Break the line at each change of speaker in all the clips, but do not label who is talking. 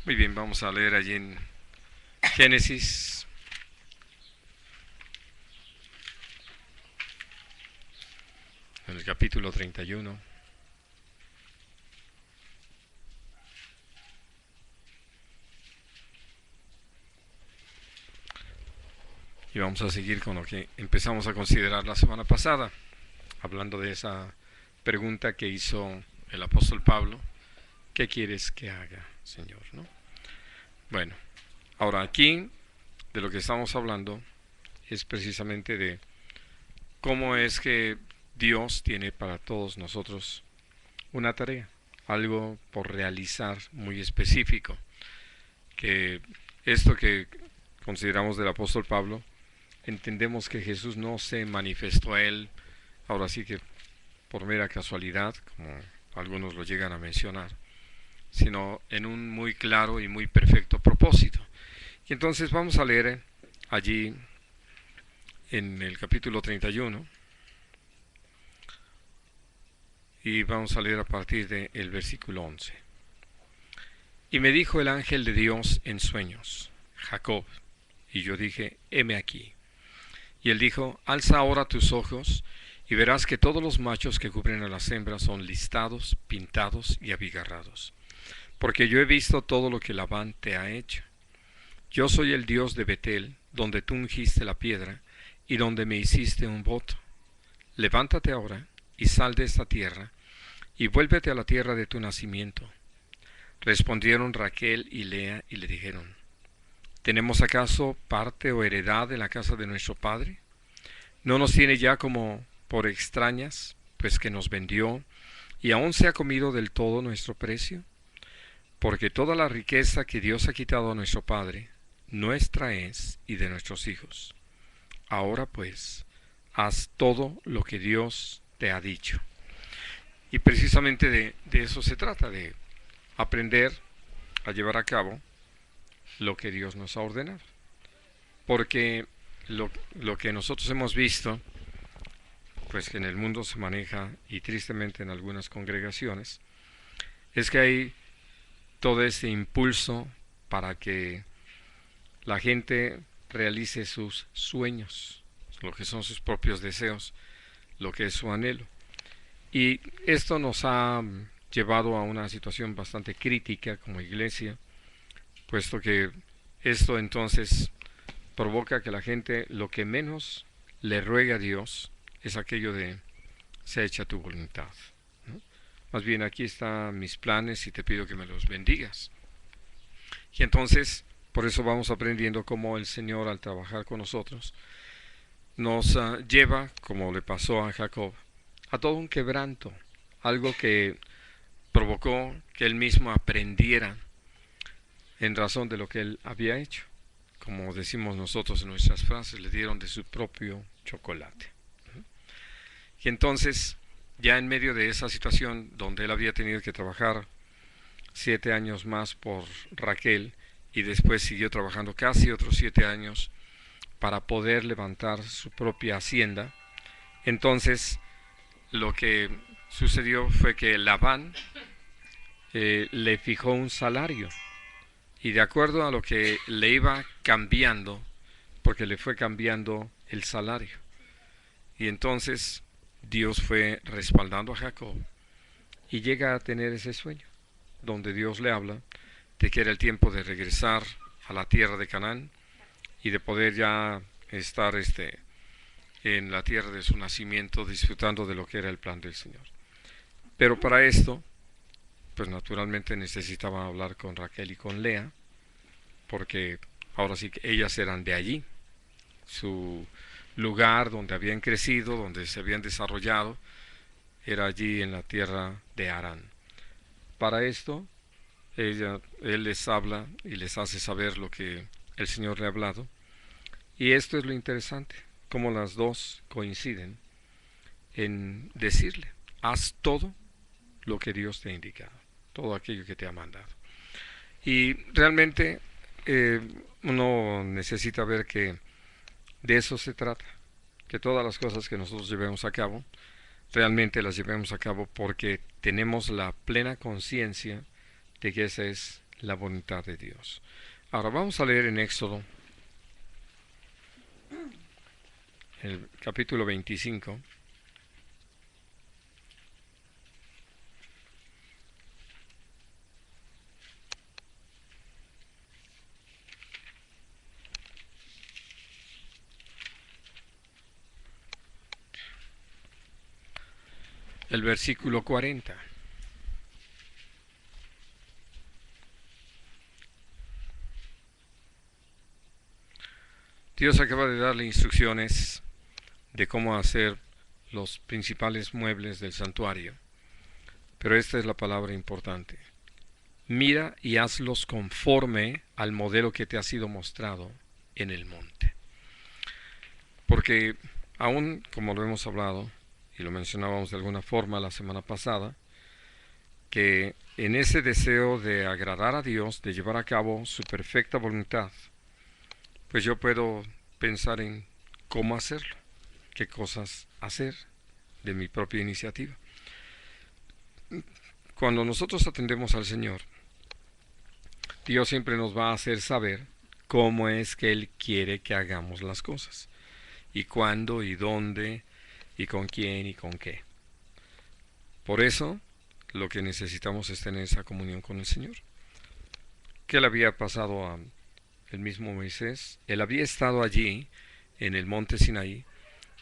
Muy bien, vamos a leer allí en Génesis, en el capítulo 31. Y vamos a seguir con lo que empezamos a considerar la semana pasada, hablando de esa pregunta que hizo el apóstol Pablo: ¿qué quieres que haga, Señor? ¿No? Bueno, ahora aquí de lo que estamos hablando es precisamente de cómo es que Dios tiene para todos nosotros una tarea, algo por realizar muy específico, que esto que consideramos del apóstol Pablo, entendemos que Jesús no se manifestó a él, ahora sí que por mera casualidad, como algunos lo llegan a mencionar, sino en un muy claro y muy perfecto propósito. Y entonces vamos a leer allí en el capítulo 31 y vamos a leer a partir del versículo 11. Y me dijo el ángel de Dios en sueños: Jacob. Y yo dije: heme aquí. Y él dijo: alza ahora tus ojos y verás que todos los machos que cubren a las hembras son listados, pintados y abigarrados. Porque yo he visto todo lo que Labán te ha hecho. Yo soy el Dios de Betel, donde tú ungiste la piedra y donde me hiciste un voto. Levántate ahora y sal de esta tierra y vuélvete a la tierra de tu nacimiento. Respondieron Raquel y Lea y le dijeron: ¿tenemos acaso parte o heredad en la casa de nuestro padre? ¿No nos tiene ya como por extrañas, pues que nos vendió, y aún se ha comido del todo nuestro precio? Porque toda la riqueza que Dios ha quitado a nuestro padre, nuestra es y de nuestros hijos. Ahora pues, haz todo lo que Dios te ha dicho. Y precisamente de eso se trata, de aprender a llevar a cabo lo que Dios nos ha ordenado. Porque lo que nosotros hemos visto, pues que en el mundo se maneja, y tristemente en algunas congregaciones, es que hay todo este impulso para que la gente realice sus sueños, lo que son sus propios deseos, lo que es su anhelo. Y esto nos ha llevado a una situación bastante crítica como iglesia, puesto que esto entonces provoca que la gente lo que menos le ruega a Dios es aquello de: sea hecha tu voluntad, ¿no? Más bien, aquí están mis planes y te pido que me los bendigas. Y entonces, por eso vamos aprendiendo cómo el Señor, al trabajar con nosotros, nos lleva, como le pasó a Jacob, a todo un quebranto, algo que provocó que él mismo aprendiera en razón de lo que él había hecho. Como decimos nosotros en nuestras frases, le dieron de su propio chocolate. Y entonces, ya en medio de esa situación donde él había tenido que trabajar 7 años más por Raquel, y después siguió trabajando casi otros 7 años para poder levantar su propia hacienda, entonces lo que sucedió fue que Labán le fijó un salario, y de acuerdo a lo que le iba cambiando, porque le fue cambiando el salario, y entonces Dios fue respaldando a Jacob y llega a tener ese sueño donde Dios le habla de que era el tiempo de regresar a la tierra de Canaán y de poder ya estar en la tierra de su nacimiento, disfrutando de lo que era el plan del Señor. Pero para esto, pues naturalmente necesitaba hablar con Raquel y con Lea, porque ahora sí que ellas eran de allí, su lugar donde habían crecido, donde se habían desarrollado, era allí en la tierra de Harán. Para esto, él les habla y les hace saber lo que el Señor le ha hablado. Y esto es lo interesante, cómo las dos coinciden en decirle: haz todo lo que Dios te ha indicado, todo aquello que te ha mandado. Y realmente uno necesita ver que de eso se trata, que todas las cosas que nosotros llevemos a cabo, realmente las llevemos a cabo porque tenemos la plena conciencia de que esa es la voluntad de Dios. Ahora vamos a leer en Éxodo, el capítulo 25. El versículo 40. Dios acaba de darle instrucciones de cómo hacer los principales muebles del santuario. Pero esta es la palabra importante. Mira y hazlos conforme al modelo que te ha sido mostrado en el monte. Porque aún, como lo hemos hablado, y lo mencionábamos de alguna forma la semana pasada, que en ese deseo de agradar a Dios, de llevar a cabo su perfecta voluntad, pues yo puedo pensar en cómo hacerlo, qué cosas hacer de mi propia iniciativa. Cuando nosotros atendemos al Señor, Dios siempre nos va a hacer saber cómo es que Él quiere que hagamos las cosas, y cuándo, y dónde, y con quién, y con qué. Por eso, lo que necesitamos es tener esa comunión con el Señor. ¿Qué le había pasado a el mismo Moisés? Él había estado allí, en el monte Sinaí,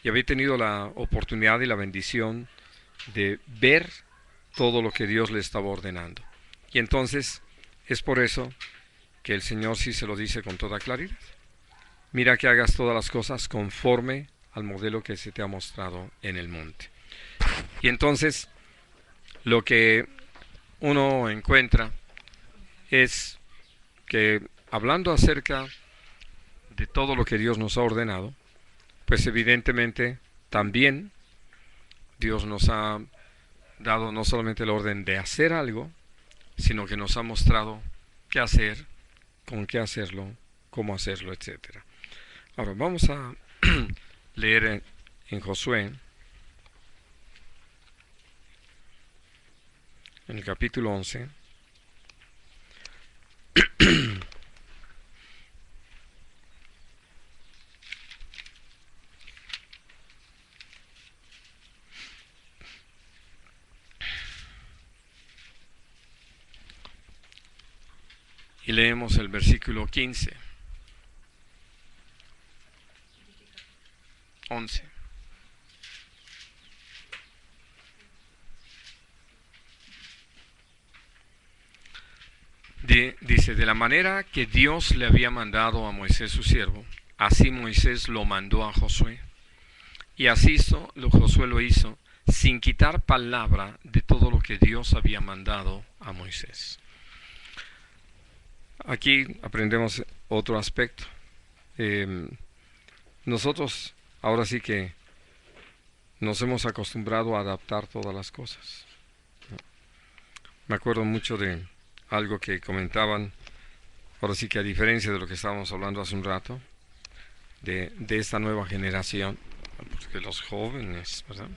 y había tenido la oportunidad y la bendición de ver todo lo que Dios le estaba ordenando. Y entonces, es por eso que el Señor sí se lo dice con toda claridad. Mira que hagas todas las cosas conforme al modelo que se te ha mostrado en el monte. Y entonces, lo que uno encuentra es que, hablando acerca de todo lo que Dios nos ha ordenado, pues evidentemente también Dios nos ha dado no solamente el orden de hacer algo, sino que nos ha mostrado qué hacer, con qué hacerlo, cómo hacerlo, etc. Ahora vamos a leer en Josué, en el capítulo 11. Y leemos el versículo 15. 11. Dice, de la manera que Dios le había mandado a Moisés su siervo, así Moisés lo mandó a Josué. Y así Josué lo hizo, sin quitar palabra de todo lo que Dios había mandado a Moisés. Aquí aprendemos otro aspecto. Nosotros ahora sí que nos hemos acostumbrado a adaptar todas las cosas. Me acuerdo mucho de algo que comentaban, ahora sí que a diferencia de lo que estábamos hablando hace un rato, de esta nueva generación, porque los jóvenes, ¿verdad?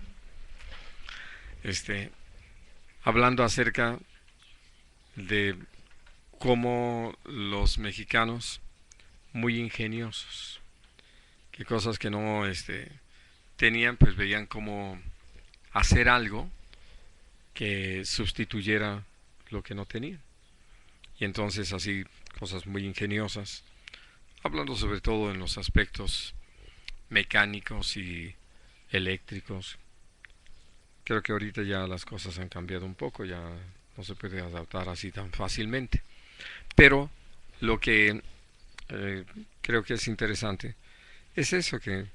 Hablando acerca de cómo los mexicanos, muy ingeniosos, que cosas que no tenían, pues veían cómo hacer algo que sustituyera lo que no tenían. Y entonces así, cosas muy ingeniosas, hablando sobre todo en los aspectos mecánicos y eléctricos. Creo que ahorita ya las cosas han cambiado un poco, ya no se puede adaptar así tan fácilmente. Pero lo que creo que es interesante es eso, que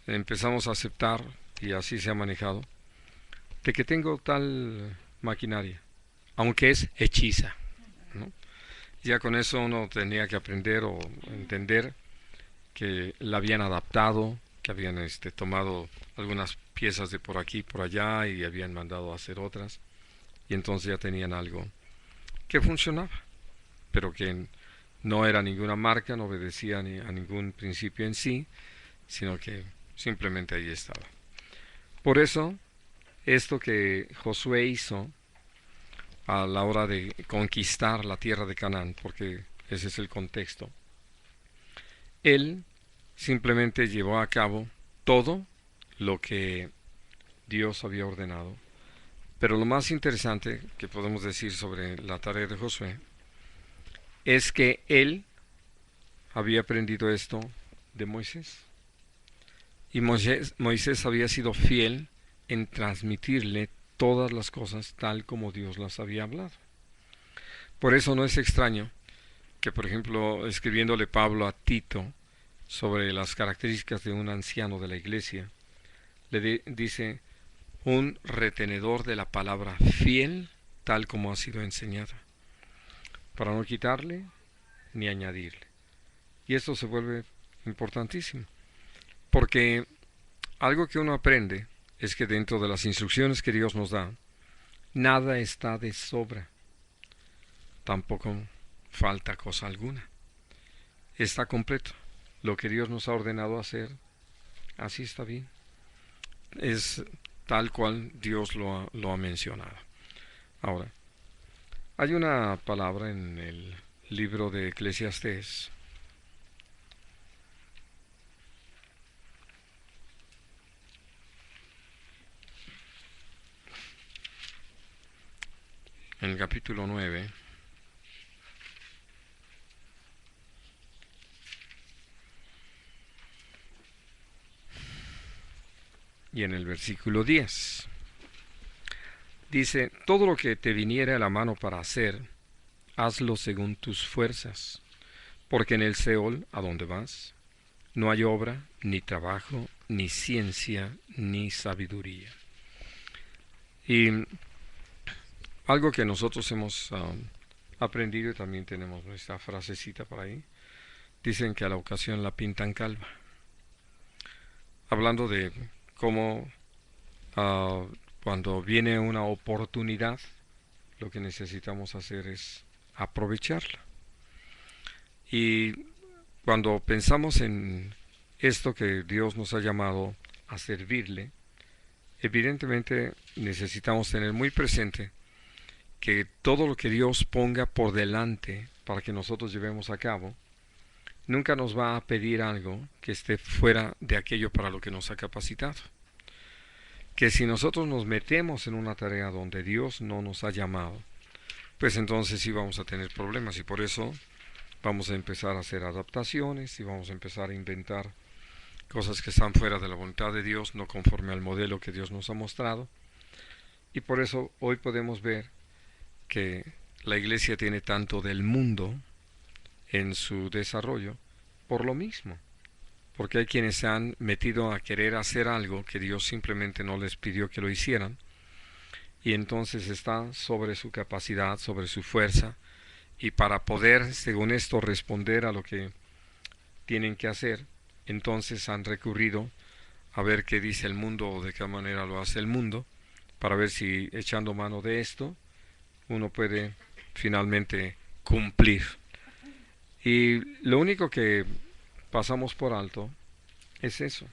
empezamos a aceptar, y así se ha manejado, de que tengo tal maquinaria, aunque es hechiza, ¿no? Ya con eso uno tenía que aprender o entender que la habían adaptado, que habían tomado algunas piezas de por aquí, por allá, y habían mandado a hacer otras, y entonces ya tenían algo que funcionaba, pero que no era ninguna marca, no obedecía ni a ningún principio en sí, sino que simplemente ahí estaba. Por eso, esto que Josué hizo a la hora de conquistar la tierra de Canaán, porque ese es el contexto. Él simplemente llevó a cabo todo lo que Dios había ordenado. Pero lo más interesante que podemos decir sobre la tarea de Josué es que él había aprendido esto de Moisés. Y Moisés había sido fiel en transmitirle todas las cosas tal como Dios las había hablado. Por eso no es extraño que, por ejemplo, escribiéndole Pablo a Tito sobre las características de un anciano de la iglesia, le dice un retenedor de la palabra fiel tal como ha sido enseñada, para no quitarle ni añadirle. Y esto se vuelve importantísimo, porque algo que uno aprende es que dentro de las instrucciones que Dios nos da, nada está de sobra, tampoco falta cosa alguna. Está completo. Lo que Dios nos ha ordenado hacer, así está bien. Es tal cual Dios lo ha mencionado. Ahora, hay una palabra en el libro de Eclesiastés en el capítulo 9, y en el versículo 10. Dice, todo lo que te viniere a la mano para hacer, hazlo según tus fuerzas, porque en el Seol, a donde vas, no hay obra, ni trabajo, ni ciencia, ni sabiduría. Y algo que nosotros hemos aprendido, y también tenemos nuestra frasecita por ahí, dicen que a la ocasión la pintan calva. Hablando de cómo cuando viene una oportunidad, lo que necesitamos hacer es aprovecharla. Y cuando pensamos en esto que Dios nos ha llamado a servirle, evidentemente necesitamos tener muy presente que todo lo que Dios ponga por delante para que nosotros llevemos a cabo, nunca nos va a pedir algo que esté fuera de aquello para lo que nos ha capacitado. Que si nosotros nos metemos en una tarea donde Dios no nos ha llamado, pues entonces sí vamos a tener problemas, y por eso vamos a empezar a hacer adaptaciones y vamos a empezar a inventar cosas que están fuera de la voluntad de Dios, no conforme al modelo que Dios nos ha mostrado. Y por eso hoy podemos ver que la iglesia tiene tanto del mundo en su desarrollo por lo mismo, porque hay quienes se han metido a querer hacer algo que Dios simplemente no les pidió que lo hicieran, y entonces está sobre su capacidad, sobre su fuerza, y para poder, según esto, responder a lo que tienen que hacer, entonces han recurrido a ver qué dice el mundo o de qué manera lo hace el mundo, para ver si echando mano de esto uno puede finalmente cumplir. Y lo único que pasamos por alto es eso.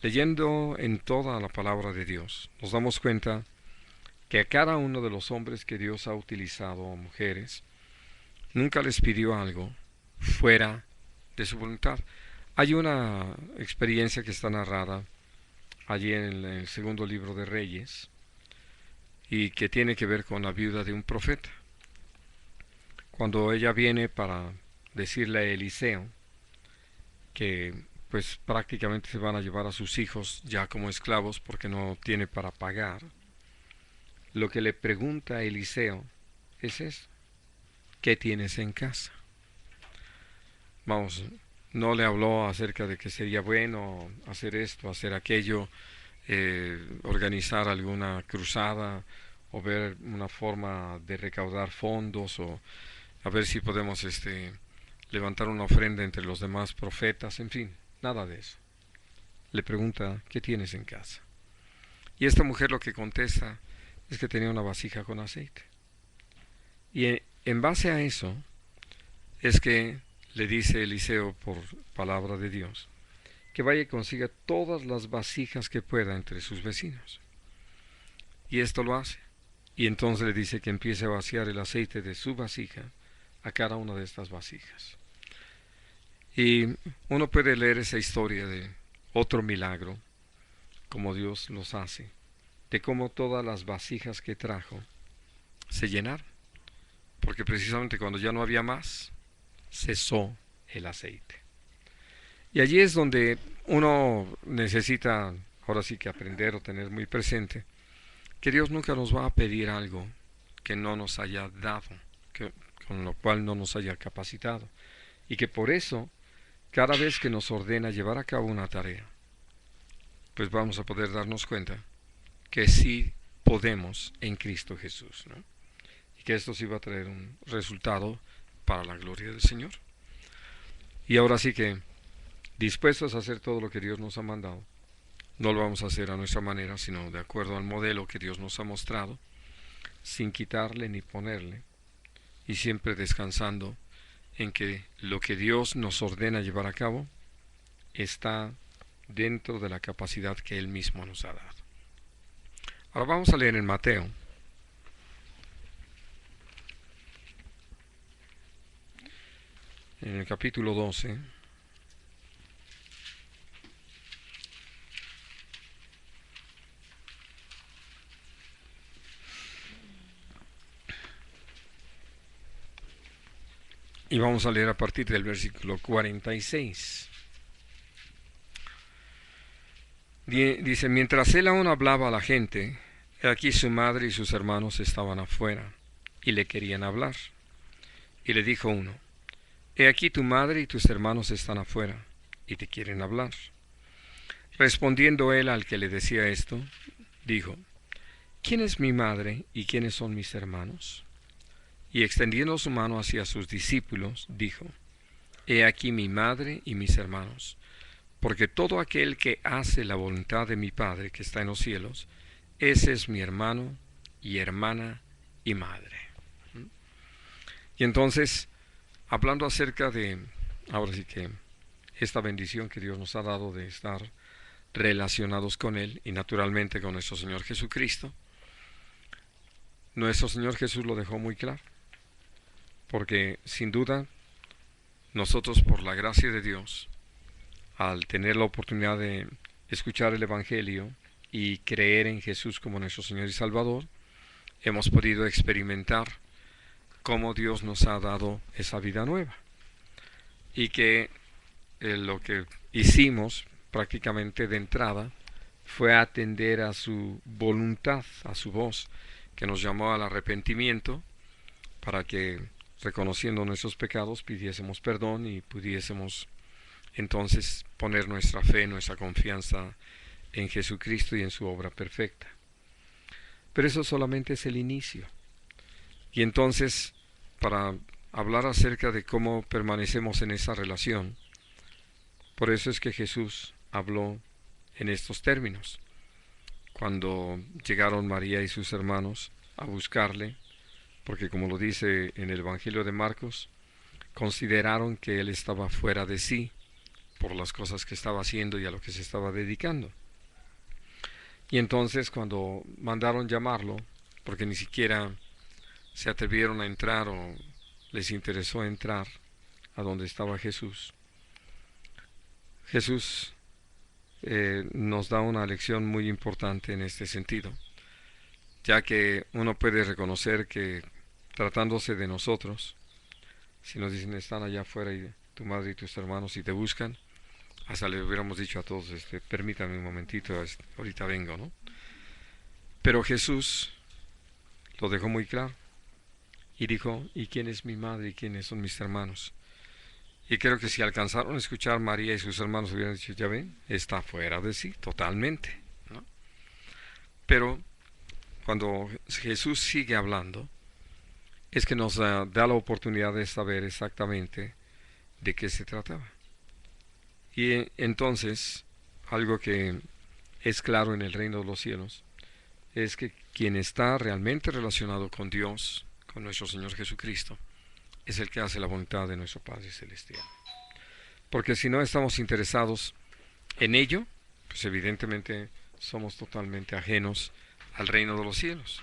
Leyendo en toda la palabra de Dios, nos damos cuenta que a cada uno de los hombres que Dios ha utilizado, o mujeres, nunca les pidió algo fuera de su voluntad. Hay una experiencia que está narrada allí en el segundo libro de Reyes, y que tiene que ver con la viuda de un profeta. Cuando ella viene para decirle a Eliseo que pues prácticamente se van a llevar a sus hijos ya como esclavos porque no tiene para pagar, lo que le pregunta a Eliseo es eso: ¿qué tienes en casa? Vamos, no le habló acerca de que sería bueno hacer esto, hacer aquello, organizar alguna cruzada o ver una forma de recaudar fondos, o a ver si podemos levantar una ofrenda entre los demás profetas, en fin, nada de eso. Le pregunta, ¿qué tienes en casa? Y esta mujer lo que contesta es que tenía una vasija con aceite. Y en base a eso es que le dice Eliseo, por palabra de Dios, que vaya y consiga todas las vasijas que pueda entre sus vecinos. Y esto lo hace. Y entonces le dice que empiece a vaciar el aceite de su vasija a cada una de estas vasijas. Y uno puede leer esa historia de otro milagro, como Dios los hace, de cómo todas las vasijas que trajo se llenaron, porque precisamente cuando ya no había más, cesó el aceite. Y allí es donde uno necesita, ahora sí que aprender o tener muy presente, que Dios nunca nos va a pedir algo que no nos haya dado, con lo cual no nos haya capacitado. Y que por eso, cada vez que nos ordena llevar a cabo una tarea, pues vamos a poder darnos cuenta que sí podemos en Cristo Jesús, ¿no? Y que esto sí va a traer un resultado para la gloria del Señor. Y ahora sí que, dispuestos a hacer todo lo que Dios nos ha mandado, no lo vamos a hacer a nuestra manera, sino de acuerdo al modelo que Dios nos ha mostrado, sin quitarle ni ponerle, y siempre descansando en que lo que Dios nos ordena llevar a cabo está dentro de la capacidad que Él mismo nos ha dado. Ahora vamos a leer en Mateo, en el capítulo 12, y vamos a leer a partir del versículo 46. Dice, mientras él aún hablaba a la gente, aquí su madre y sus hermanos estaban afuera, y le querían hablar. Y le dijo uno, he aquí tu madre y tus hermanos están afuera, y te quieren hablar. Respondiendo él al que le decía esto, dijo, ¿quién es mi madre y quiénes son mis hermanos? Y extendiendo su mano hacia sus discípulos, dijo, he aquí mi madre y mis hermanos, porque todo aquel que hace la voluntad de mi Padre que está en los cielos, ese es mi hermano y hermana y madre. Y entonces, hablando acerca de, ahora sí que, esta bendición que Dios nos ha dado de estar relacionados con Él y naturalmente con nuestro Señor Jesucristo, nuestro Señor Jesús lo dejó muy claro, porque sin duda nosotros por la gracia de Dios, al tener la oportunidad de escuchar el Evangelio y creer en Jesús como nuestro Señor y Salvador, hemos podido experimentar cómo Dios nos ha dado esa vida nueva. Y que lo que hicimos prácticamente de entrada fue atender a su voluntad, a su voz, que nos llamó al arrepentimiento para que, reconociendo nuestros pecados, pidiésemos perdón y pudiésemos entonces poner nuestra fe, nuestra confianza en Jesucristo y en su obra perfecta. Pero eso solamente es el inicio. Y entonces, para hablar acerca de cómo permanecemos en esa relación, por eso es que Jesús habló en estos términos. Cuando llegaron María y sus hermanos a buscarle, porque como lo dice en el Evangelio de Marcos, consideraron que él estaba fuera de sí por las cosas que estaba haciendo y a lo que se estaba dedicando. Y entonces cuando mandaron llamarlo, porque ni siquiera se atrevieron a entrar o les interesó entrar a donde estaba Jesús, Jesús nos da una lección muy importante en este sentido, ya que uno puede reconocer que tratándose de nosotros, si nos dicen están allá afuera y tu madre y tus hermanos y te buscan, hasta le hubiéramos dicho a todos, permítame un momentito, ahorita vengo, ¿no? Pero Jesús lo dejó muy claro y dijo, ¿y quién es mi madre y quiénes son mis hermanos? Y creo que si alcanzaron a escuchar, María y sus hermanos hubieran dicho, ya ven, está fuera de sí, totalmente, ¿no? Pero cuando Jesús sigue hablando, es que nos da la oportunidad de saber exactamente de qué se trataba. Y entonces, algo que es claro en el reino de los cielos, es que quien está realmente relacionado con Dios, con nuestro Señor Jesucristo, es el que hace la voluntad de nuestro Padre Celestial. Porque si no estamos interesados en ello, pues evidentemente somos totalmente ajenos al reino de los cielos.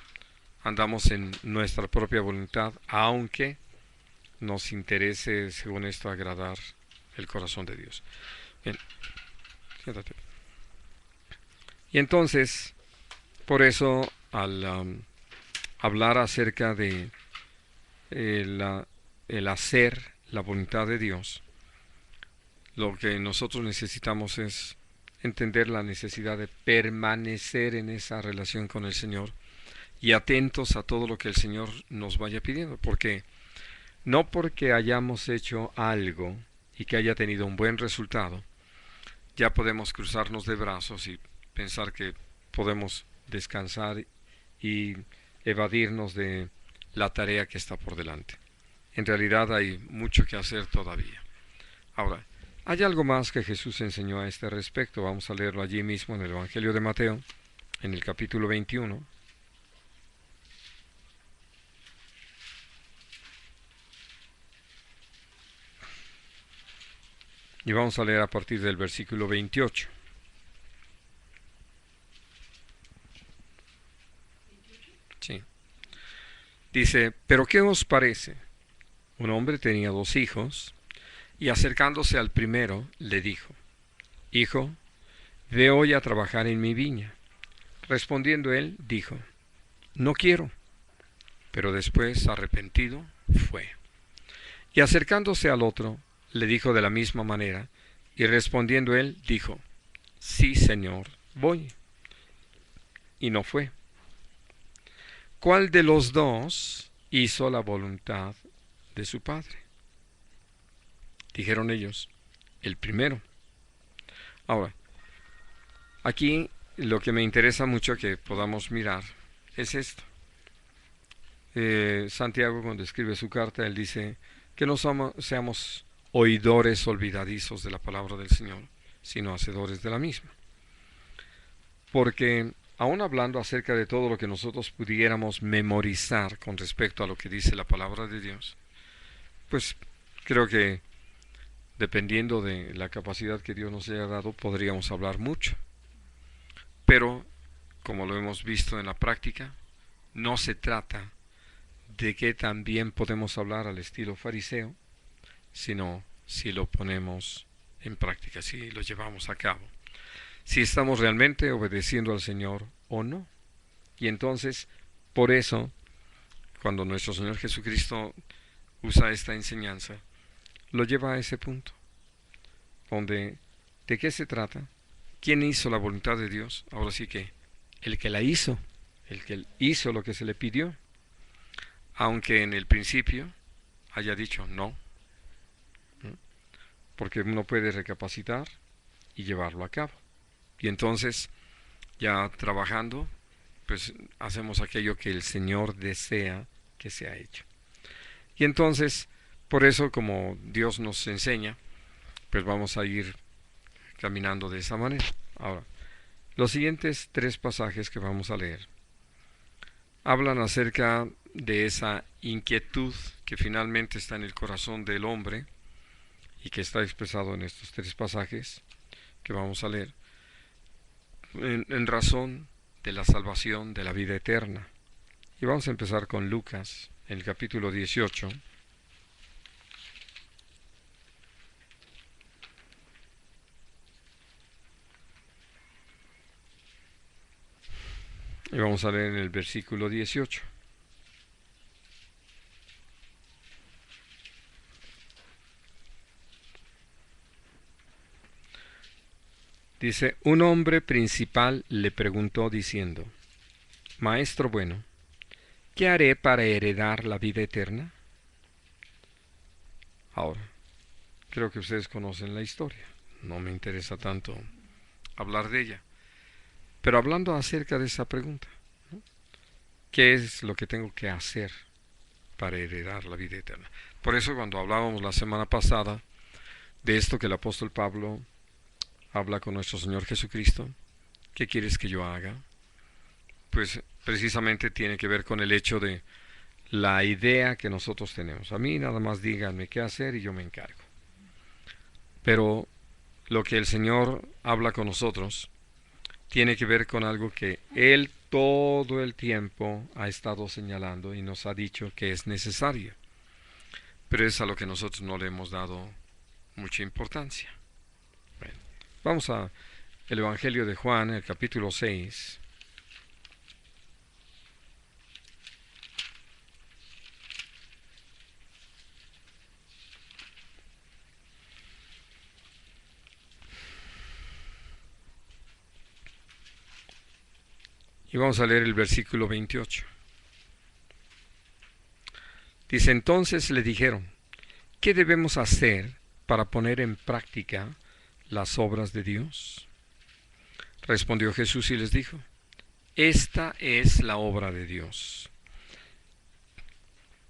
andamos en nuestra propia voluntad, aunque nos interese, según esto, agradar el corazón de Dios. Bien, siéntate. Y entonces, por eso, al hablar acerca de el hacer la voluntad de Dios, lo que nosotros necesitamos es entender la necesidad de permanecer en esa relación con el Señor y atentos a todo lo que el Señor nos vaya pidiendo, porque no porque hayamos hecho algo y que haya tenido un buen resultado, ya podemos cruzarnos de brazos y pensar que podemos descansar y evadirnos de la tarea que está por delante. En realidad hay mucho que hacer todavía. Ahora, hay algo más que Jesús enseñó a este respecto. Vamos a leerlo allí mismo en el Evangelio de Mateo, en el capítulo 21. Y vamos a leer a partir del versículo 28. Sí. Dice, ¿pero qué os parece? Un hombre tenía 2 hijos, y acercándose al primero, le dijo, Hijo, ve hoy a trabajar en mi viña. Respondiendo él, dijo, No quiero. Pero después, arrepentido, fue. Y acercándose al otro, le dijo de la misma manera, y respondiendo él, dijo, Sí, Señor, voy. Y no fue. ¿Cuál de los dos hizo la voluntad de su padre? Dijeron ellos, el primero. Ahora, aquí lo que me interesa mucho que podamos mirar es esto. Santiago, cuando escribe su carta, él dice que no seamos oidores olvidadizos de la palabra del Señor, sino hacedores de la misma. Porque aún hablando acerca de todo lo que nosotros pudiéramos memorizar con respecto a lo que dice la palabra de Dios, pues creo que dependiendo de la capacidad que Dios nos haya dado, podríamos hablar mucho. Pero, como lo hemos visto en la práctica, no se trata de que también podemos hablar al estilo fariseo, sino si lo ponemos en práctica, si lo llevamos a cabo, si estamos realmente obedeciendo al Señor o no. Y entonces, por eso, cuando nuestro Señor Jesucristo usa esta enseñanza, lo lleva a ese punto, donde, ¿de qué se trata? ¿Quién hizo la voluntad de Dios? Ahora sí que, el que la hizo, el que hizo lo que se le pidió, aunque en el principio haya dicho no, porque uno puede recapacitar y llevarlo a cabo. Y entonces, ya trabajando, pues hacemos aquello que el Señor desea que sea hecho. Y entonces, por eso, como Dios nos enseña, pues vamos a ir caminando de esa manera. Ahora, los siguientes 3 pasajes que vamos a leer hablan acerca de esa inquietud que finalmente está en el corazón del hombre y que está expresado en estos 3 pasajes que vamos a leer en razón de la salvación de la vida eterna. Y vamos a empezar con Lucas, en el capítulo 18. Y vamos a leer en el versículo 18. Dice, un hombre principal le preguntó diciendo, Maestro bueno, ¿qué haré para heredar la vida eterna? Ahora, creo que ustedes conocen la historia. No me interesa tanto hablar de ella. Pero hablando acerca de esa pregunta, ¿no? ¿Qué es lo que tengo que hacer para heredar la vida eterna? Por eso cuando hablábamos la semana pasada de esto que el apóstol Pablo habla con nuestro Señor Jesucristo, ¿qué quieres que yo haga? Pues precisamente tiene que ver con el hecho de la idea que nosotros tenemos. A mí nada más díganme qué hacer y yo me encargo. Pero lo que el Señor habla con nosotros tiene que ver con algo que Él todo el tiempo ha estado señalando y nos ha dicho que es necesario. Pero es a lo que nosotros no le hemos dado mucha importancia. Bueno, vamos a el Evangelio de Juan, el capítulo 6. Y vamos a leer el versículo 28. Dice, entonces le dijeron, ¿qué debemos hacer para poner en práctica las obras de Dios? Respondió Jesús y les dijo, esta es la obra de Dios,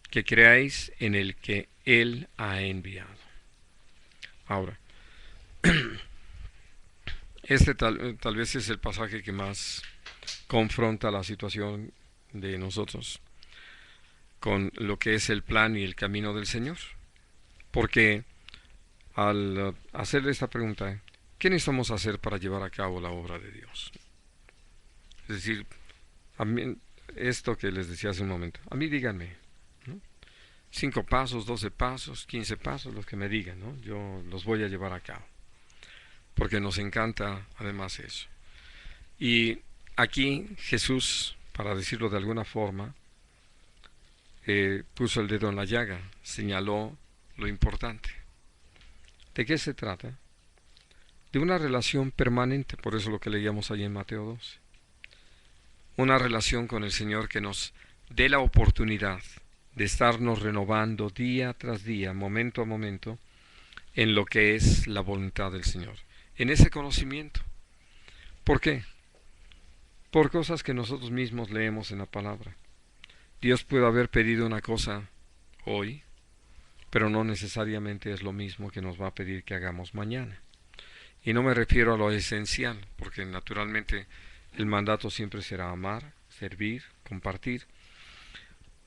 que creáis en el que Él ha enviado. Ahora, este tal vez es el pasaje que más confronta la situación de nosotros con lo que es el plan y el camino del Señor. Porque al hacerle esta pregunta, ¿qué necesitamos hacer para llevar a cabo la obra de Dios? Es decir, a mí, esto que les decía hace un momento, a mí díganme, ¿no? 5 pasos, 12 pasos, 15 pasos, los que me digan, ¿no? Yo los voy a llevar a cabo. Porque nos encanta además eso. Y aquí Jesús, para decirlo de alguna forma, puso el dedo en la llaga, señaló lo importante. ¿De qué se trata? De una relación permanente, por eso lo que leíamos allí en Mateo 12. Una relación con el Señor que nos dé la oportunidad de estarnos renovando día tras día, momento a momento, en lo que es la voluntad del Señor, en ese conocimiento. ¿Por qué? Por cosas que nosotros mismos leemos en la palabra. Dios puede haber pedido una cosa hoy, pero no necesariamente es lo mismo que nos va a pedir que hagamos mañana. Y no me refiero a lo esencial, porque naturalmente el mandato siempre será amar, servir, compartir.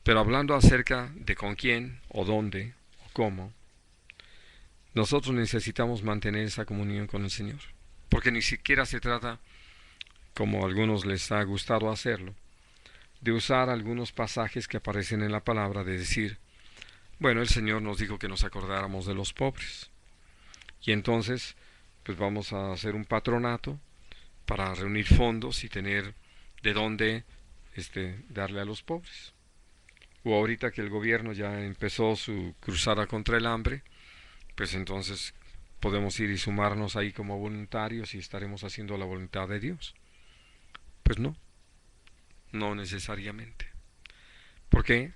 Pero hablando acerca de con quién, o dónde, o cómo, nosotros necesitamos mantener esa comunión con el Señor. Porque ni siquiera se trata, como a algunos les ha gustado hacerlo, de usar algunos pasajes que aparecen en la palabra, de decir, bueno, el Señor nos dijo que nos acordáramos de los pobres. Y entonces, pues vamos a hacer un patronato para reunir fondos y tener de dónde darle a los pobres. O ahorita que el gobierno ya empezó su cruzada contra el hambre, pues entonces podemos ir y sumarnos ahí como voluntarios y estaremos haciendo la voluntad de Dios. Pues no, no necesariamente. ¿Por qué?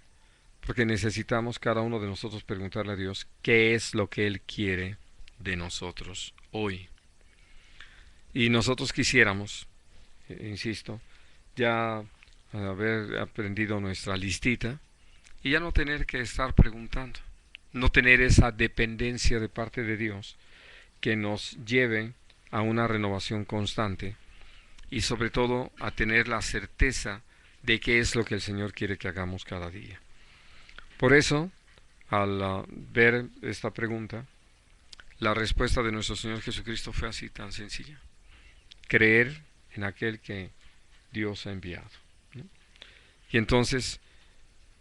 Porque necesitamos cada uno de nosotros preguntarle a Dios qué es lo que Él quiere de nosotros hoy. Y nosotros quisiéramos, insisto, ya haber aprendido nuestra listita y ya no tener que estar preguntando, no tener esa dependencia de parte de Dios que nos lleve a una renovación constante y sobre todo a tener la certeza de qué es lo que el Señor quiere que hagamos cada día. Por eso, al ver esta pregunta, la respuesta de nuestro Señor Jesucristo fue así, tan sencilla. Creer en aquel que Dios ha enviado, ¿no? Y entonces,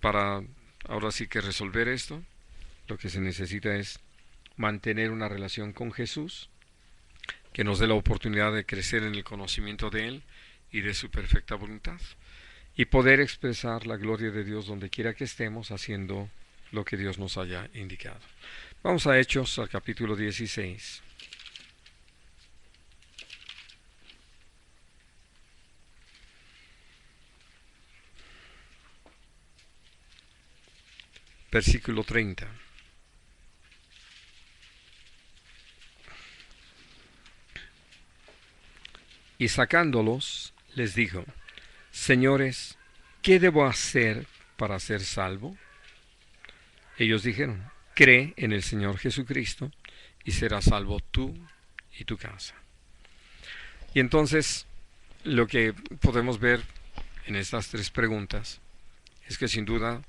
para ahora sí que resolver esto, lo que se necesita es mantener una relación con Jesús, que nos dé la oportunidad de crecer en el conocimiento de Él y de su perfecta voluntad, y poder expresar la gloria de Dios donde quiera que estemos haciendo lo que Dios nos haya indicado. Vamos a Hechos, al capítulo 16. Versículo 30. Y sacándolos, les dijo, Señores, ¿qué debo hacer para ser salvo? Ellos dijeron, cree en el Señor Jesucristo y serás salvo tú y tu casa. Y entonces, lo que podemos ver en estas 3 preguntas es que sin duda,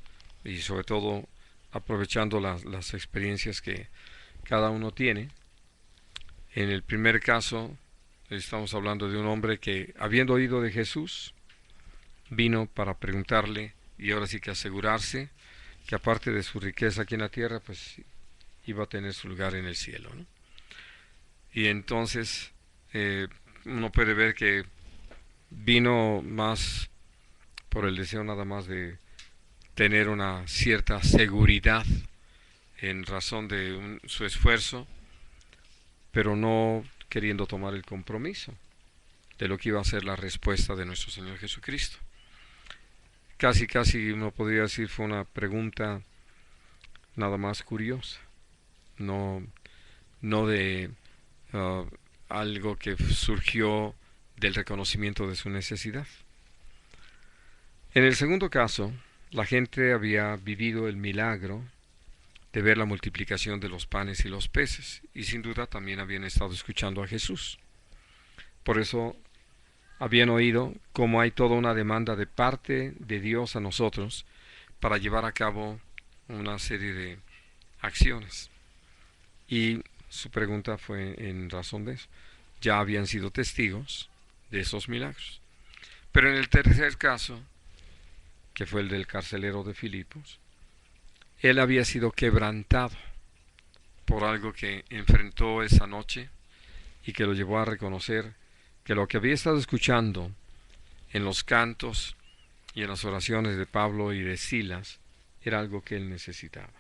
y sobre todo aprovechando las experiencias que cada uno tiene, en el primer caso estamos hablando de un hombre que, habiendo oído de Jesús, vino para preguntarle y ahora sí que asegurarse que aparte de su riqueza aquí en la tierra, pues iba a tener su lugar en el cielo, ¿no? Y entonces uno puede ver que vino más por el deseo nada más de tener una cierta seguridad en razón de su esfuerzo, pero no queriendo tomar el compromiso de lo que iba a ser la respuesta de nuestro Señor Jesucristo. Casi uno podría decir fue una pregunta nada más curiosa, no, no de algo que surgió del reconocimiento de su necesidad. En el segundo caso, la gente había vivido el milagro de ver la multiplicación de los panes y los peces, y sin duda también habían estado escuchando a Jesús. Por eso habían oído cómo hay toda una demanda de parte de Dios a nosotros para llevar a cabo una serie de acciones. Y su pregunta fue en razón de eso. Ya habían sido testigos de esos milagros. Pero en el tercer caso, que fue el del carcelero de Filipos, él había sido quebrantado por algo que enfrentó esa noche y que lo llevó a reconocer que lo que había estado escuchando en los cantos y en las oraciones de Pablo y de Silas era algo que él necesitaba.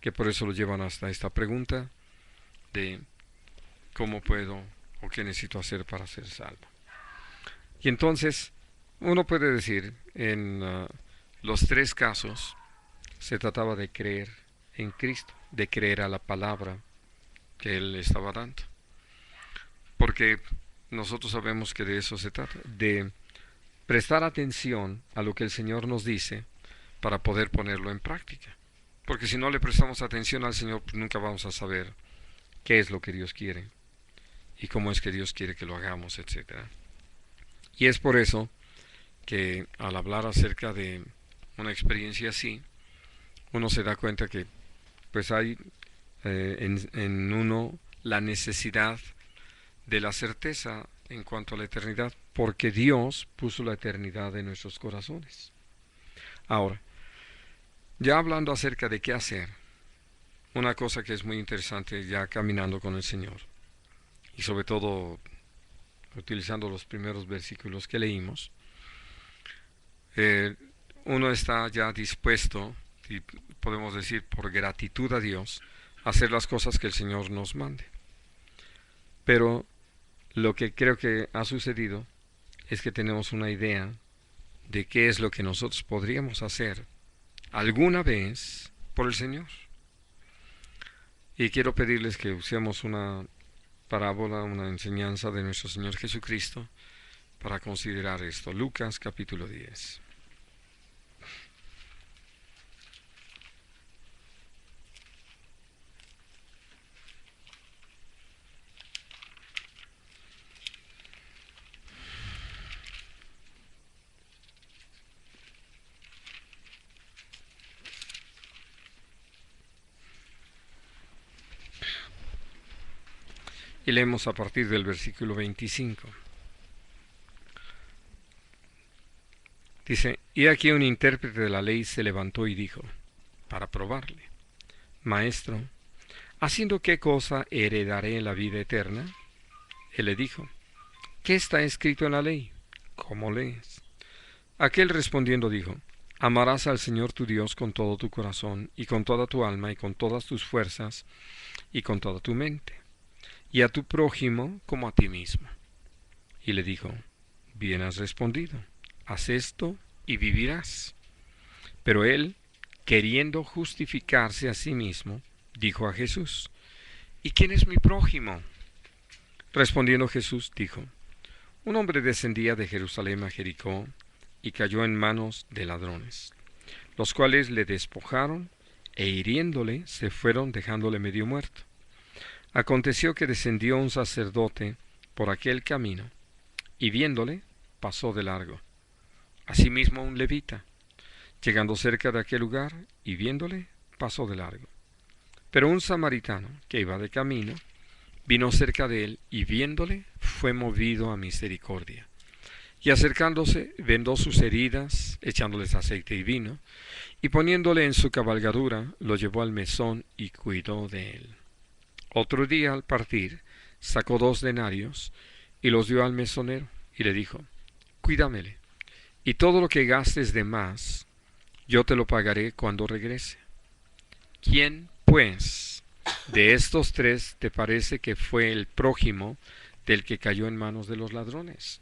Que por eso lo llevan hasta esta pregunta de cómo puedo o qué necesito hacer para ser salvo. Y entonces uno puede decir en los tres casos se trataba de creer en Cristo, de creer a la palabra que Él estaba dando. Porque nosotros sabemos que de eso se trata, de prestar atención a lo que el Señor nos dice para poder ponerlo en práctica. Porque si no le prestamos atención al Señor, pues nunca vamos a saber qué es lo que Dios quiere y cómo es que Dios quiere que lo hagamos, etc. Y es por eso que al hablar acerca de una experiencia así, uno se da cuenta que pues hay en uno la necesidad de la certeza en cuanto a la eternidad, porque Dios puso la eternidad en nuestros corazones. Ahora, ya hablando acerca de qué hacer, una cosa que es muy interesante ya caminando con el Señor, y sobre todo utilizando los primeros versículos que leímos, uno está ya dispuesto, y podemos decir por gratitud a Dios, a hacer las cosas que el Señor nos mande. Pero lo que creo que ha sucedido es que tenemos una idea de qué es lo que nosotros podríamos hacer alguna vez por el Señor. Y quiero pedirles que usemos una parábola, una enseñanza de nuestro Señor Jesucristo para considerar esto. Lucas capítulo 10. Y leemos a partir del versículo 25. Dice, y aquí un intérprete de la ley se levantó y dijo, para probarle, Maestro, ¿haciendo qué cosa heredaré la vida eterna? Él le dijo, ¿qué está escrito en la ley? ¿Cómo lees? Aquel respondiendo dijo, amarás al Señor tu Dios con todo tu corazón, y con toda tu alma, y con todas tus fuerzas, y con toda tu mente, y a tu prójimo como a ti mismo. Y le dijo, bien has respondido, haz esto y vivirás. Pero él, queriendo justificarse a sí mismo, dijo a Jesús, ¿y quién es mi prójimo? Respondiendo Jesús dijo, un hombre descendía de Jerusalén a Jericó y cayó en manos de ladrones, los cuales le despojaron e hiriéndole se fueron dejándole medio muerto. Aconteció que descendió un sacerdote por aquel camino, y viéndole, pasó de largo. Asimismo un levita, llegando cerca de aquel lugar, y viéndole, pasó de largo. Pero un samaritano, que iba de camino, vino cerca de él, y viéndole, fue movido a misericordia. Y acercándose, vendó sus heridas, echándoles aceite y vino, y poniéndole en su cabalgadura, lo llevó al mesón y cuidó de él. Otro día, al partir, sacó 2 denarios y los dio al mesonero, y le dijo: Cuídamele, y todo lo que gastes de más, yo te lo pagaré cuando regrese. ¿Quién, pues, de estos 3 te parece que fue el prójimo del que cayó en manos de los ladrones?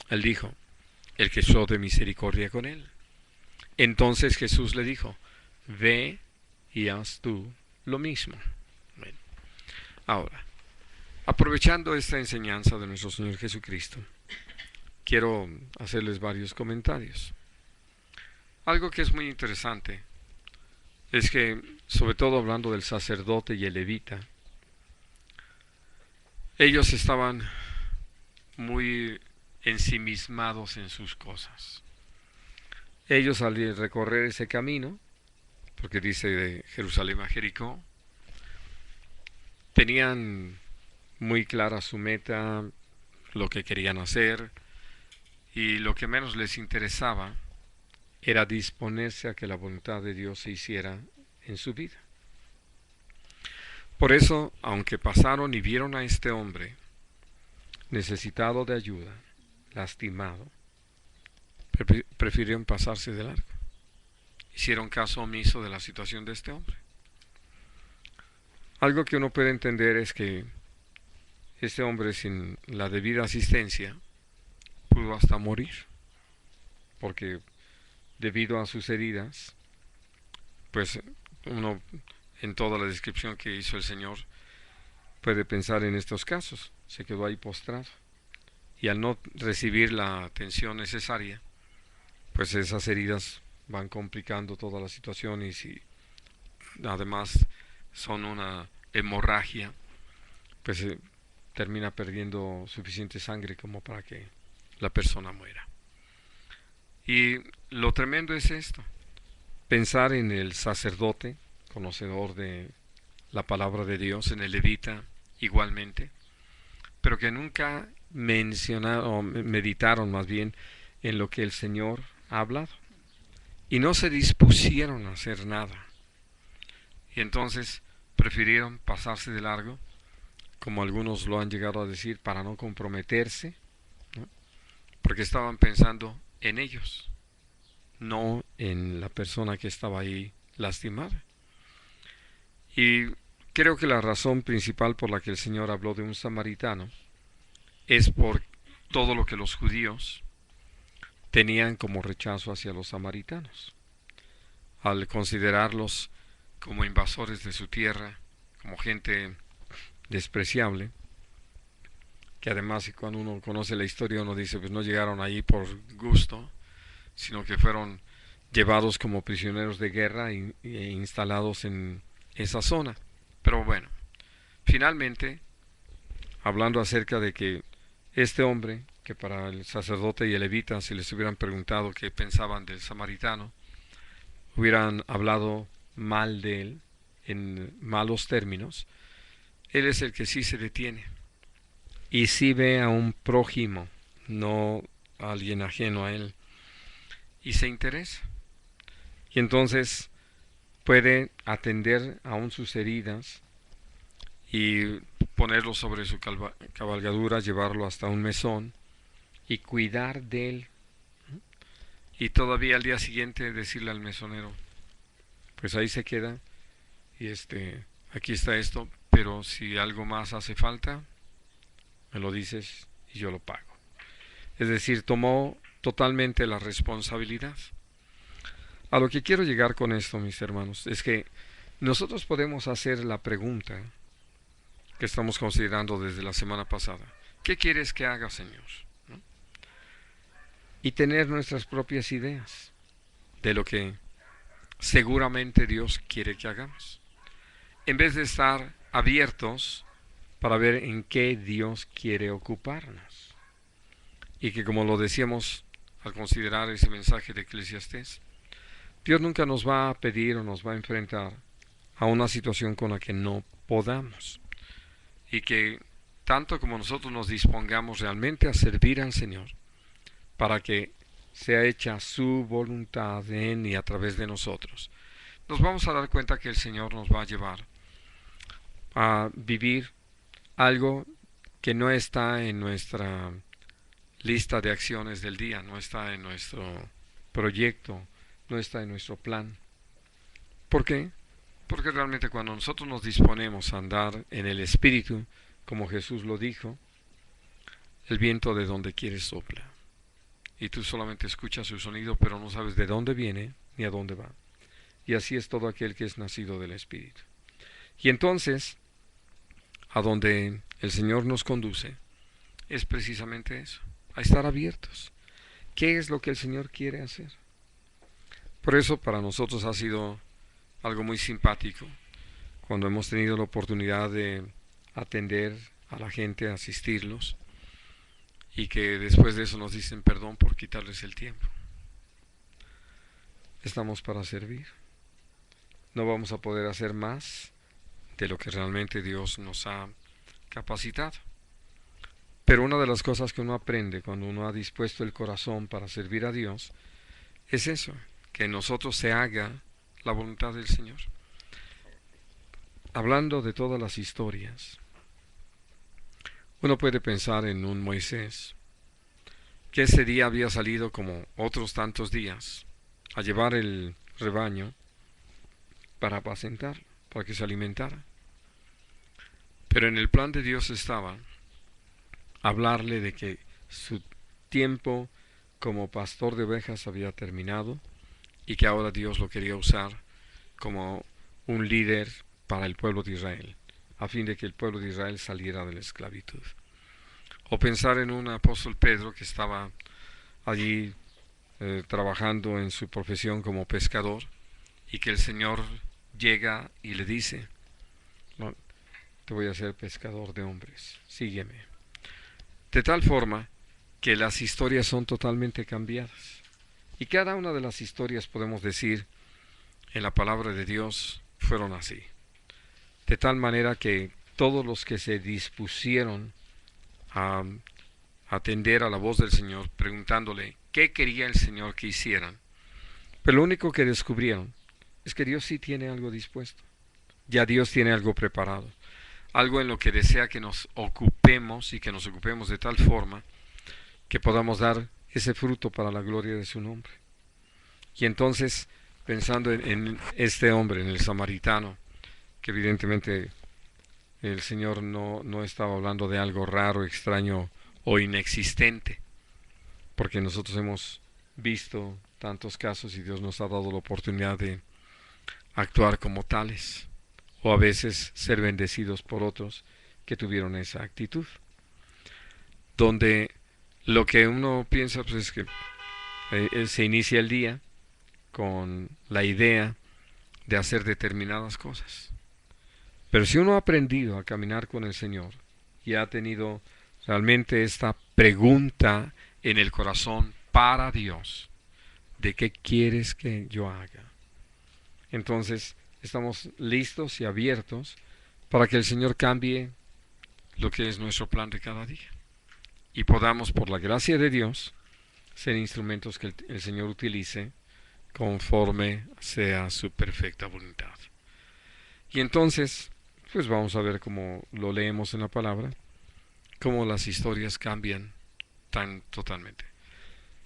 Él dijo: el que usó de misericordia con él. Entonces Jesús le dijo: ve y haz tú lo mismo. Bueno, ahora, aprovechando esta enseñanza de nuestro Señor Jesucristo, quiero hacerles varios comentarios. Algo que es muy interesante es que, sobre todo hablando del sacerdote y el levita, ellos estaban muy ensimismados en sus cosas. Ellos, al recorrer ese camino, porque dice de Jerusalén a Jericó, tenían muy clara su meta, lo que querían hacer, y lo que menos les interesaba era disponerse a que la voluntad de Dios se hiciera en su vida. Por eso, aunque pasaron y vieron a este hombre necesitado de ayuda, lastimado, prefirieron pasarse de largo. Hicieron caso omiso de la situación de este hombre. Algo que uno puede entender es que este hombre, sin la debida asistencia, pudo hasta morir, porque debido a sus heridas, pues uno, en toda la descripción que hizo el Señor, puede pensar en estos casos. Se quedó ahí postrado, y al no recibir la atención necesaria, pues esas heridas van complicando toda la situación, y si además son una hemorragia, pues termina perdiendo suficiente sangre como para que la persona muera. Y lo tremendo es esto: pensar en el sacerdote, conocedor de la palabra de Dios, en el levita igualmente, pero que nunca mencionaron, o meditaron más bien, en lo que el Señor ha hablado, y no se dispusieron a hacer nada. Y entonces prefirieron pasarse de largo, como algunos lo han llegado a decir, para no comprometerse, ¿no? Porque estaban pensando en ellos, no en la persona que estaba ahí lastimada. Y creo que la razón principal por la que el Señor habló de un samaritano es por todo lo que los judíos tenían como rechazo hacia los samaritanos, al considerarlos como invasores de su tierra, como gente despreciable, que además, cuando uno conoce la historia, uno dice, pues no llegaron allí por gusto, sino que fueron llevados como prisioneros de guerra e instalados en esa zona. Pero bueno, finalmente, hablando acerca de que este hombre, que para el sacerdote y el levita, si les hubieran preguntado qué pensaban del samaritano, hubieran hablado mal de él, en malos términos, él es el que sí se detiene y sí ve a un prójimo, no a alguien ajeno a él, y se interesa. Y entonces puede atender aún sus heridas y ponerlo sobre su cabalgadura, llevarlo hasta un mesón y cuidar de él. Y todavía al día siguiente decirle al mesonero, pues ahí se queda, y aquí está esto, pero si algo más hace falta, me lo dices y yo lo pago. Es decir, tomó totalmente la responsabilidad. A lo que quiero llegar con esto, mis hermanos, es que nosotros podemos hacer la pregunta que estamos considerando desde la semana pasada: ¿qué quieres que haga, Señor? ¿No? Y tener nuestras propias ideas de lo que seguramente Dios quiere que hagamos, en vez de estar abiertos para ver en qué Dios quiere ocuparnos. Y que, como lo decíamos al considerar ese mensaje de Eclesiastés, Dios nunca nos va a pedir o nos va a enfrentar a una situación con la que no podamos. Y que tanto como nosotros nos dispongamos realmente a servir al Señor, para que sea hecha su voluntad en y a través de nosotros, nos vamos a dar cuenta que el Señor nos va a llevar a vivir algo que no está en nuestra lista de acciones del día, no está en nuestro proyecto, no está en nuestro plan. ¿Por qué? Porque realmente cuando nosotros nos disponemos a andar en el Espíritu, como Jesús lo dijo, el viento de donde quiere sopla. Y tú solamente escuchas su sonido, pero no sabes de dónde viene ni a dónde va. Y así es todo aquel que es nacido del Espíritu. Y entonces, a donde el Señor nos conduce, es precisamente eso, a estar abiertos. ¿Qué es lo que el Señor quiere hacer? Por eso para nosotros ha sido algo muy simpático cuando hemos tenido la oportunidad de atender a la gente, asistirlos, y que después de eso nos dicen perdón por quitarles el tiempo. Estamos para servir. No vamos a poder hacer más de lo que realmente Dios nos ha capacitado. Pero una de las cosas que uno aprende cuando uno ha dispuesto el corazón para servir a Dios es eso, que en nosotros se haga la voluntad del Señor. Hablando de todas las historias, uno puede pensar en un Moisés, que ese día había salido como otros tantos días a llevar el rebaño para apacentarlo, para que se alimentara. Pero en el plan de Dios estaba hablarle de que su tiempo como pastor de ovejas había terminado y que ahora Dios lo quería usar como un líder para el pueblo de Israel, a fin de que el pueblo de Israel saliera de la esclavitud. O pensar en un apóstol Pedro que estaba allí trabajando en su profesión como pescador y que el Señor llega y le dice, no, te voy a hacer pescador de hombres, sígueme. De tal forma que las historias son totalmente cambiadas. Y cada una de las historias, podemos decir, en la palabra de Dios fueron así. De tal manera que todos los que se dispusieron a atender a la voz del Señor, preguntándole qué quería el Señor que hicieran, pero lo único que descubrieron es que Dios sí tiene algo dispuesto. Ya Dios tiene algo preparado. Algo en lo que desea que nos ocupemos y que nos ocupemos de tal forma que podamos dar ese fruto para la gloria de su nombre. Y entonces, pensando en este hombre, en el samaritano, que evidentemente el Señor no estaba hablando de algo raro, extraño o inexistente, porque nosotros hemos visto tantos casos y Dios nos ha dado la oportunidad de actuar como tales, o a veces ser bendecidos por otros que tuvieron esa actitud, donde lo que uno piensa pues es que se inicia el día con la idea de hacer determinadas cosas. Pero si uno ha aprendido a caminar con el Señor y ha tenido realmente esta pregunta en el corazón para Dios, ¿de qué quieres que yo haga? Entonces estamos listos y abiertos para que el Señor cambie lo que es nuestro plan de cada día y podamos, por la gracia de Dios, ser instrumentos que el Señor utilice conforme sea su perfecta voluntad. Y entonces, pues vamos a ver cómo lo leemos en la palabra, cómo las historias cambian tan totalmente.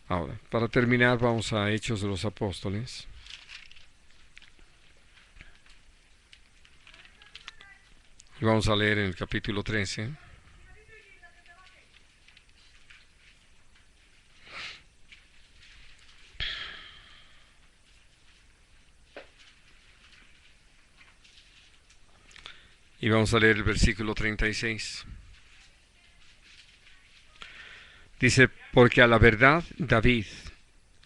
Ahora, para terminar, vamos a Hechos de los Apóstoles. Y vamos a leer en el capítulo 13. Y vamos a leer el versículo 36. Dice, porque a la verdad David,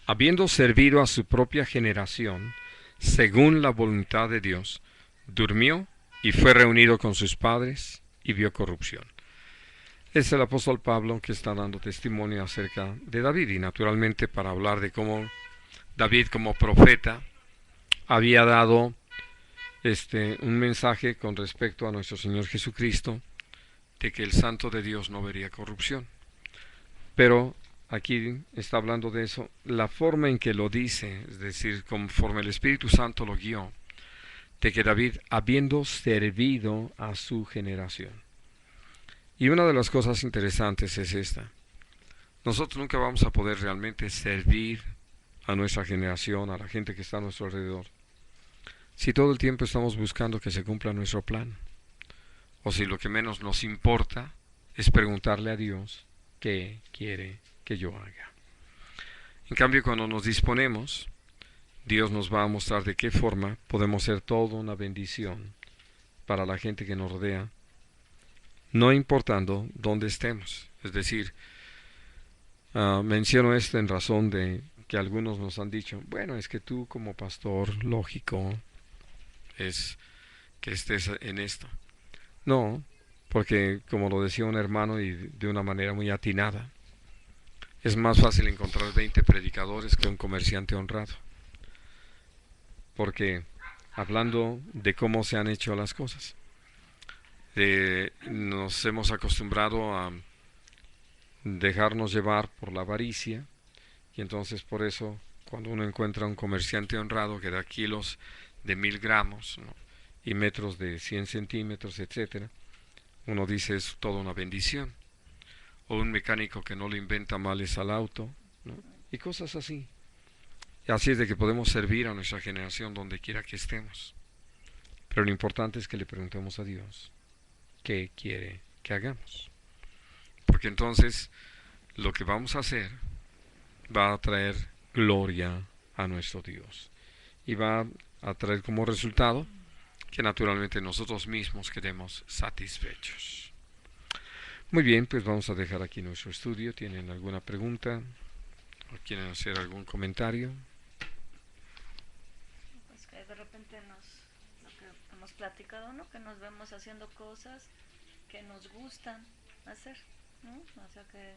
habiendo servido a su propia generación, según la voluntad de Dios, durmió y fue reunido con sus padres y vio corrupción. Es el apóstol Pablo que está dando testimonio acerca de David y naturalmente para hablar de cómo David como profeta había dado un mensaje con respecto a nuestro Señor Jesucristo de que el Santo de Dios no vería corrupción. Pero aquí está hablando de eso, la forma en que lo dice, es decir, conforme el Espíritu Santo lo guió, de que David, habiendo servido a su generación. Y una de las cosas interesantes es esta. Nosotros nunca vamos a poder realmente servir a nuestra generación, a la gente que está a nuestro alrededor, si todo el tiempo estamos buscando que se cumpla nuestro plan, o si lo que menos nos importa es preguntarle a Dios qué quiere que yo haga. En cambio, cuando nos disponemos, Dios nos va a mostrar de qué forma podemos ser toda una bendición para la gente que nos rodea, no importando dónde estemos. Es decir, menciono esto en razón de que algunos nos han dicho, bueno, es que tú como pastor, lógico, es que estés en esto. No, porque como lo decía un hermano y de una manera muy atinada, es más fácil encontrar 20 predicadores que un comerciante honrado. Porque hablando de cómo se han hecho las cosas, nos hemos acostumbrado a dejarnos llevar por la avaricia, y entonces por eso cuando uno encuentra un comerciante honrado que da kilos de 1000 gramos, ¿no?, y metros de 100 centímetros, etcétera, uno dice es toda una bendición. O un mecánico que no le inventa males al auto, ¿no?, y cosas así. Y así es de que podemos servir a nuestra generación donde quiera que estemos. Pero lo importante es que le preguntemos a Dios qué quiere que hagamos. Porque entonces lo que vamos a hacer va a traer gloria a nuestro Dios. Y va a traer como resultado que naturalmente nosotros mismos quedemos satisfechos. Muy bien, pues vamos a dejar aquí nuestro estudio. ¿Tienen alguna pregunta? ¿O quieren hacer algún comentario?
Pues que de repente lo que hemos platicado, ¿no? Que nos vemos haciendo cosas que nos gustan hacer, ¿no? O sea que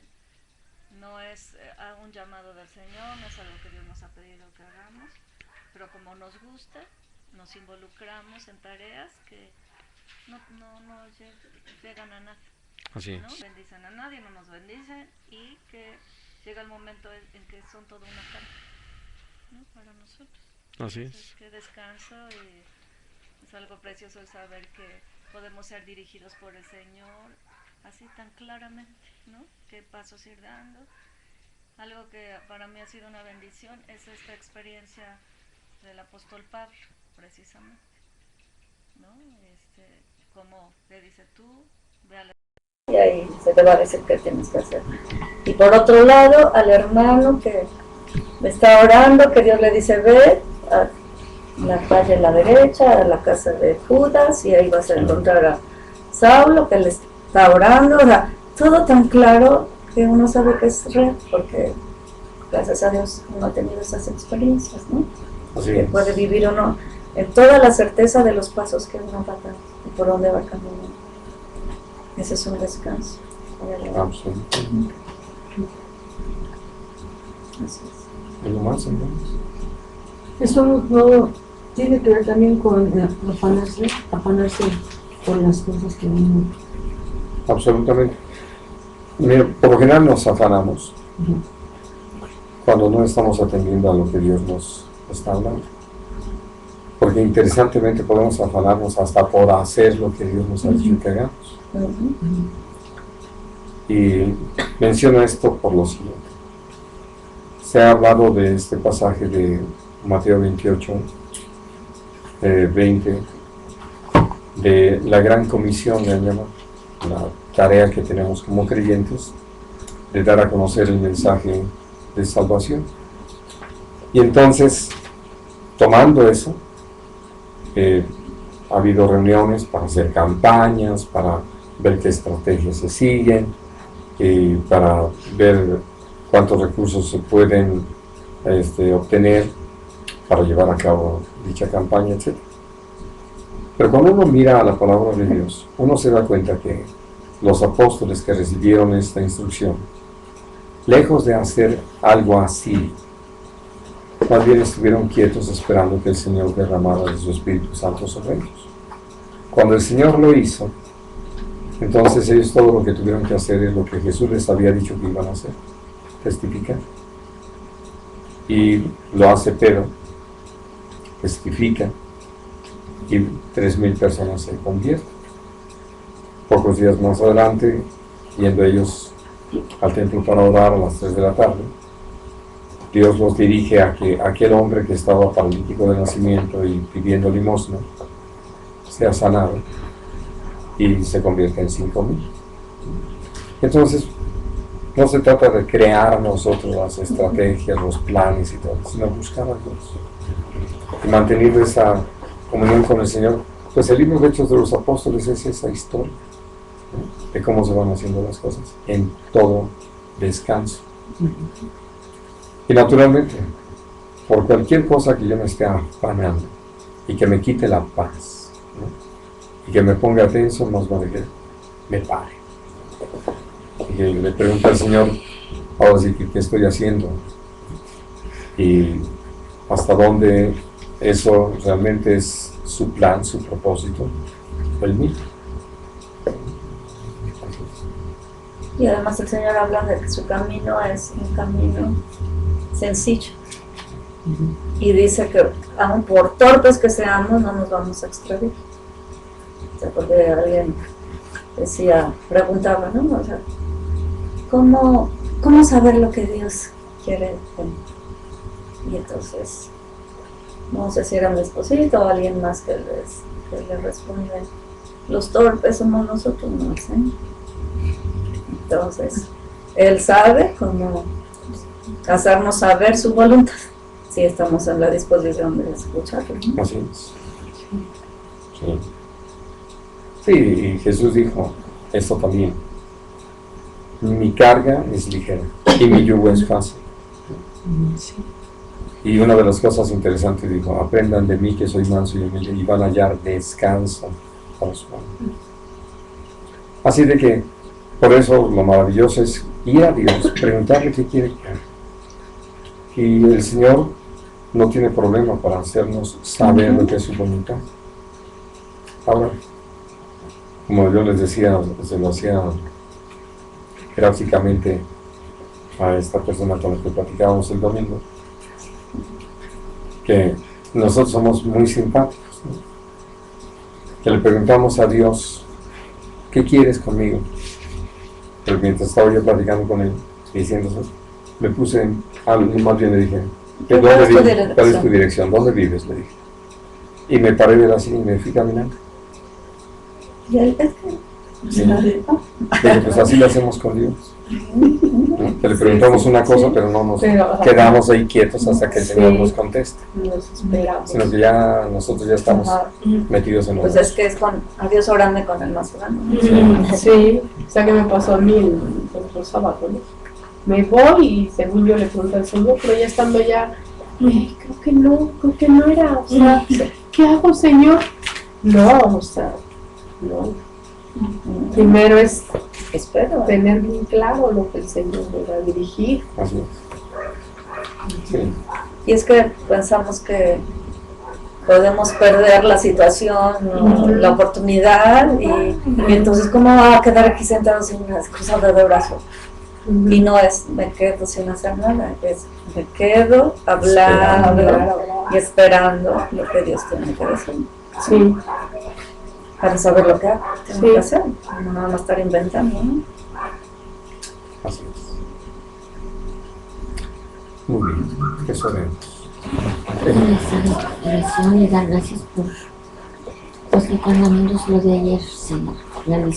no es un llamado del Señor, no es algo que Dios nos ha pedido que hagamos, pero como nos gusta, nos involucramos en tareas que no llegan a nadie.
Así
¿No?
es.
Bendicen a nadie, no nos bendicen, y que llega el momento en que son toda una carga, ¿no?, para nosotros.
Así
Entonces,
es.
qué descanso, y es algo precioso el saber que podemos ser dirigidos por el Señor así tan claramente, ¿no? Qué pasos ir dando. Algo que para mí ha sido una bendición es esta experiencia del apóstol Pablo, precisamente, ¿no? Como le dice, tú ve a la... y ahí se te va a decir qué tienes que hacer. Y por otro lado, al hermano que me está orando, que Dios le dice, ve a la calle a la derecha, a la casa de Judas, y ahí vas a encontrar a Saulo, que le está orando. O sea, todo tan claro que uno sabe que es real, porque gracias a Dios uno ha tenido esas experiencias, ¿no?
Así
que
es.
puede vivir uno en toda la certeza de los pasos que uno va a dar y por dónde va caminando. Ese es un descanso.
Absolutamente.
Así es.
¿Algo más, entonces?
Eso no tiene que ver también con afanarse por las cosas que uno...
Absolutamente. Mira, por lo general nos afanamos cuando no estamos atendiendo a lo que Dios nos está hablando. Porque interesantemente podemos afanarnos hasta por hacer lo que Dios nos ha dicho que hagamos. Y menciono esto por lo siguiente. Se ha hablado de este pasaje de Mateo 28, 20, de la gran comisión, le llaman, la tarea que tenemos como creyentes de dar a conocer el mensaje de salvación. Y entonces, tomando eso, ha habido reuniones para hacer campañas, para ver qué estrategias se siguen, y para ver cuántos recursos se pueden obtener para llevar a cabo dicha campaña, etc. Pero cuando uno mira a la palabra de Dios, uno se da cuenta que los apóstoles que recibieron esta instrucción, lejos de hacer algo así, más bien estuvieron quietos esperando que el Señor derramara de su Espíritu Santo sobre ellos. Cuando el Señor lo hizo, entonces ellos todo lo que tuvieron que hacer es lo que Jesús les había dicho que iban a hacer. testificar. Y lo hace Pedro, testifica, y 3,000 personas se convierten. Pocos días más adelante, yendo ellos al templo para orar a las 3 de la tarde, Dios los dirige a que aquel hombre que estaba paralítico de nacimiento y pidiendo limosna sea sanado y se convierte en 5,000. Entonces, no se trata de crear nosotros las estrategias, los planes y todo, sino buscar a Dios y mantener esa comunión con el Señor. Pues el libro de Hechos de los Apóstoles es esa historia, ¿no?, de cómo se van haciendo las cosas en todo descanso. Y naturalmente, por cualquier cosa que yo me esté afanando y que me quite la paz, ¿no?, y que me ponga tenso, más vale que me pare. Y que le pregunte al Señor, ahora sí, ¿qué estoy haciendo? Y hasta dónde eso realmente es su plan, su propósito, el mío.
Y además el Señor habla de que su camino es un camino sencillo. Y dice que aun por torpes que seamos, no nos vamos a extraviar. O sea, porque alguien decía, preguntaba, ¿no? O sea, ¿cómo saber lo que Dios quiere de mí? Y entonces, no sé si era mi esposito o alguien más que le responde, los torpes somos nosotros, no el Señor. Entonces, Él sabe cómo hacernos saber su voluntad, si estamos en la disposición de escucharlo, ¿no?
Así es. Sí. Sí, y Jesús dijo esto también: mi carga es ligera y mi yugo es fácil.
Sí.
Y una de las cosas interesantes dijo: aprendan de mí que soy manso y humilde y van a hallar descanso para su alma. Así de que, por eso lo maravilloso es ir a Dios, preguntarle qué quiere que haga. Y el Señor no tiene problema para hacernos saber lo que es su voluntad. Ahora, como yo les decía, se lo hacía gráficamente a esta persona con la que platicábamos el domingo, que nosotros somos muy simpáticos, ¿no? Que le preguntamos a Dios, ¿qué quieres conmigo? Pero mientras estaba yo platicando con él, diciendo eso, me puse, más bien le dije, ¿cuál es tu dirección? ¿Dónde vives? Le dije. Y me paré de así y me fui caminando.
Y él es que...
Sí. Dije, pues así lo hacemos con Dios, ¿no? Que le preguntamos una cosa, pero no nos quedamos ahí quietos hasta que el Señor nos conteste,
Nos esperamos.
sino que ya nosotros ya estamos metidos en
Pues es que es con a Dios orando con el más grande, ¿no?
Sí, o sea que me pasó a mí el sábado, ¿no? Me voy y según yo le pregunto al Señor, pero ya estando allá, creo que no era, o sea, ¿qué hago, Señor? No, o sea, no. Primero es tener bien claro lo que el Señor me va a dirigir.
Así es. Sí.
Y es que pensamos que podemos perder la situación, ¿no? La oportunidad, y entonces ¿cómo va a quedar aquí sentados sin una cruzada de brazos? Y no es me quedo sin hacer nada, es me quedo hablando y esperando lo que Dios tiene que decir.
Sí.
Para saber lo que tengo que hacer, no nada más estar inventando, ¿no?
Así es. Muy bien, eso vemos.
Oración y dar gracias por que cuando menos lo de ayer se realizó.